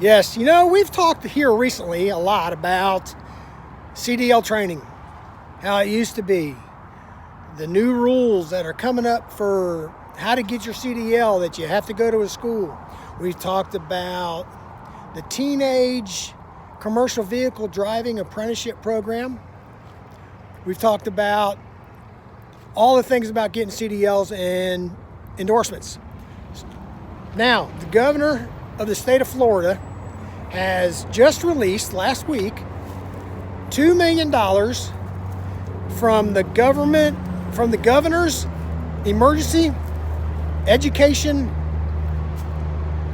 Yes, you know, we've talked here recently a lot about CDL training, how it used to be, the new rules that are coming up for how to get your CDL, that you have to go to a school. We've talked about the teenage commercial vehicle driving apprenticeship program. We've talked about all the things about getting CDLs and endorsements. Now, the governor of the state of Florida has just released last week $2 million from the governor's emergency education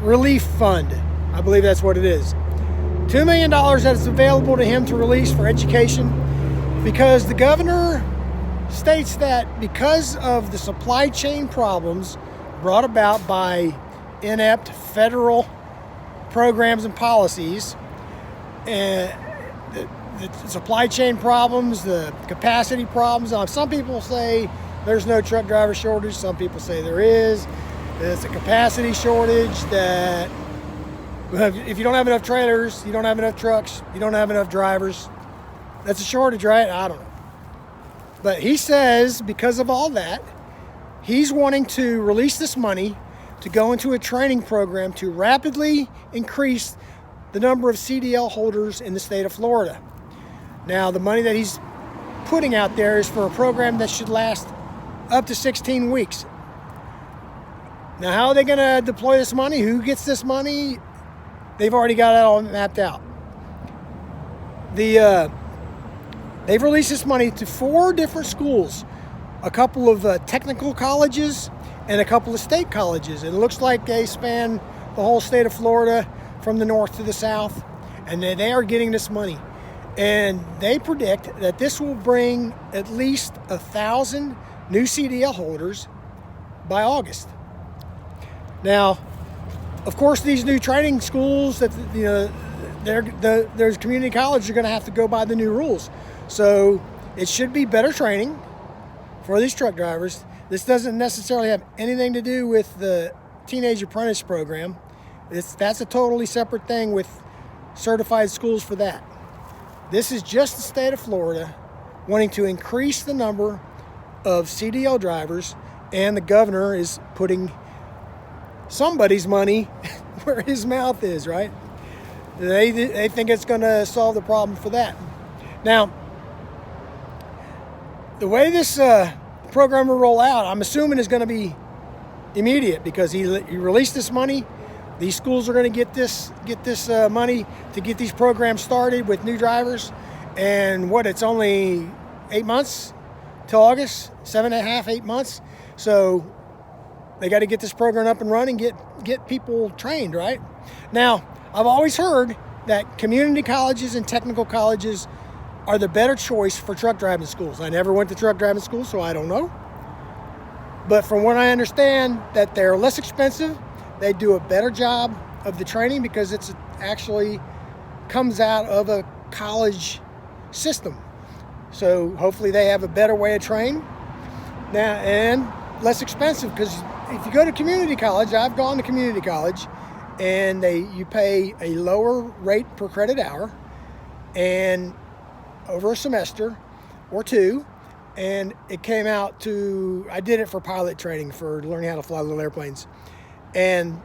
relief fund. I believe that's what it is. $2 million that's available to him to release for education, because the governor states that because of the supply chain problems brought about by inept federal programs and policies, and the supply chain problems, the capacity problems. Some people say there's no truck driver shortage. Some people say there is. It's a capacity shortage that if you don't have enough trailers, you don't have enough trucks, you don't have enough drivers. That's a shortage, right? I don't know. But he says because of all that, he's wanting to release this money to go into a training program to rapidly increase the number of CDL holders in the state of Florida. Now, the money that he's putting out there is for a program that should last up to 16 weeks. Now, how are they going to deploy this money? Who gets this money? They've already got it all mapped out. They've released this money to 4 different schools, a couple of technical colleges, and a couple of state colleges. It looks like they span the whole state of Florida from the north to the south, and they are getting this money. And they predict that this will bring at least 1,000 new CDL holders by August. Now, of course, these new training schools that there's community colleges are going to have to go by the new rules. So it should be better training for these truck drivers. This doesn't necessarily have anything to do with the teenage apprentice program. That's a totally separate thing with certified schools for that. This is just the state of Florida wanting to increase the number of CDL drivers, and the governor is putting somebody's money where his mouth is, right? They think it's going to solve the problem for that. Now, the way this program will roll out, I'm assuming is going to be immediate, because he released this money. These schools are going to get this money to get these programs started with new drivers. And it's only 8 months till August, 7.5, 8 months. So they got to get this program up and running, get people trained, right? Now, I've always heard that community colleges and technical colleges are the better choice for truck driving schools. I never went to truck driving school, so I don't know. But from what I understand, that they're less expensive. They do a better job of the training because it's actually comes out of a college system. So hopefully they have a better way of training now, and less expensive, because if you go to community college, I've gone to community college, and you pay a lower rate per credit hour and over a semester or 2, and it came out to, I did it for pilot training, for learning how to fly little airplanes, and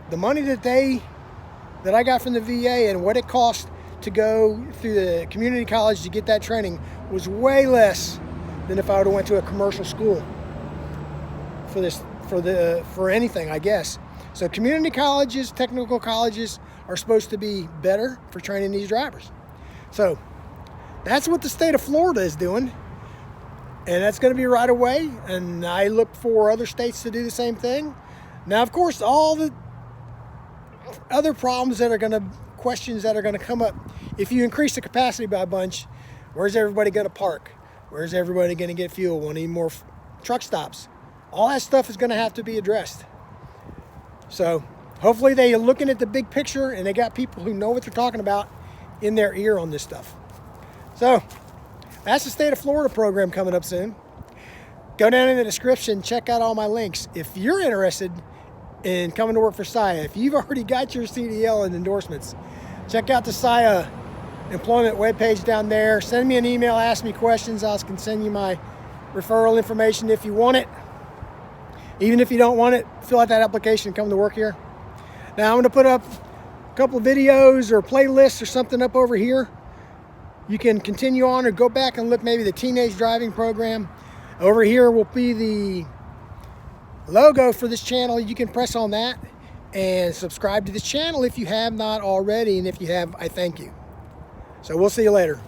the money that I got from the VA and what it cost to go through the community college to get that training was way less than if I would have went to a commercial school for anything, I guess. So community colleges, technical colleges are supposed to be better for training these drivers. So that's what the state of Florida is doing, and that's going to be right away. And I look for other states to do the same thing. Now, of course, all the other questions that are going to come up, if you increase the capacity by a bunch, where's everybody going to park? Where's everybody going to get fuel? Want any more truck stops? All that stuff is going to have to be addressed. So hopefully they are looking at the big picture, and they got people who know what they're talking about in their ear on this stuff. So that's the state of Florida program coming up soon. Go down in the description, check out all my links. If you're interested in coming to work for SIA. If you've already got your CDL and endorsements, check out the SIA employment webpage down there. Send me an email, ask me questions. I can send you my referral information if you want it. Even if you don't want it, fill out that application and come to work here. Now I'm going to put up a couple of videos or playlists or something up over here. You can continue on or go back and look maybe the teenage driving program. Over here will be the logo for this channel. You can press on that and subscribe to this channel if you have not already, and if you have, I thank you. So we'll see you later.